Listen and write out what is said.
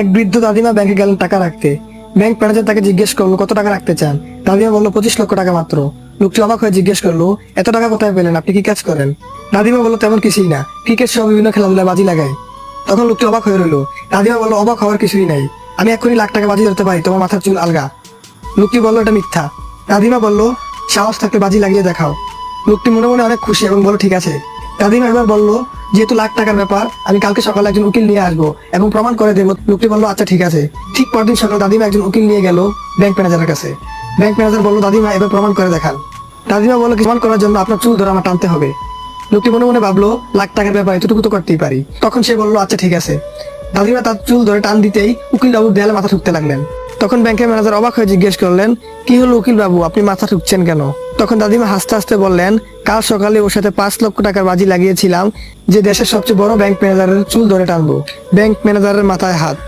এক বৃদ্ধ দাদিমা ব্যাংকে গেলেন টাকা রাখতে। ব্যাংক ম্যানেজার তাকে জিজ্ঞেস করলো কত টাকা রাখতে চান। দাদিমা বললো 25 লক্ষ টাকা মাত্র। লোকটি অবাক হয়ে জিজ্ঞেস করলো এত টাকা কোথায় পেলেন, আপনি কি কাজ করেন? দাদিমা বললো তেমন কিছুই না, ক্রিকেট সহ বিভিন্ন খেলাধুলায় বাজি লাগাই। তখন লোকটি অবাক হয়ে রইলো। দাদিমা বললো অবাক হওয়ার কিছুই নাই, আমি এক্ষুনি লাখ টাকা বাজি ধরতে পারি, তোমার মাথার চুল আলগা। লোকটি বললো এটা মিথ্যা। দাদিমা বললো সাহস থাকলে বাজি লাগিয়ে দেখাও। লোকটি মনে মনে অনেক খুশি এবং বলল ঠিক আছে। দাদিমা এবার বললো যেহেতু লাখ টাকার ব্যাপার, আমি কালকে সকালে একজন উকিল নিয়ে আসবো এবং প্রমাণ করে দেবো। লোকটি বললো আচ্ছা ঠিক আছে। ঠিক পরদিন সকালে দাদিমা একজন উকিল নিয়ে গেল ব্যাংক ম্যানেজারের কাছে। ব্যাংক ম্যানেজার বললো দাদিমা এবার প্রমাণ করে দেখান। দাদিমা বললো প্রমাণ করার জন্য আপনার চুল ধরে আমার টানতে হবে। লোকটি মনে মনে ভাবলো লাখ টাকার ব্যাপার, এতটুকু তো করতেই পারি। তখন সে বললো আচ্ছা ঠিক আছে। দাদিমা তার চুল ধরে টান দিতেই উকিল বাবু দেয়ালে মাথা ঠুকতে লাগলেন। তখন ব্যাংকের ম্যানেজার অবাক হয়ে জিজ্ঞেস করলেন কি হলো উকিল বাবু, আপনি মাথা ঠুকছেন কেন? তখন দাদিমা হাসতে হাসতে বললেন কাল সকালে ওর সাথে 5 লক্ষ টাকার বাজি লাগিয়েছিলাম যে দেশের সবচেয়ে বড় ব্যাংক ম্যানেজারের চুল ধরে টানবো। ব্যাংক ম্যানেজারের মাথায় হাত।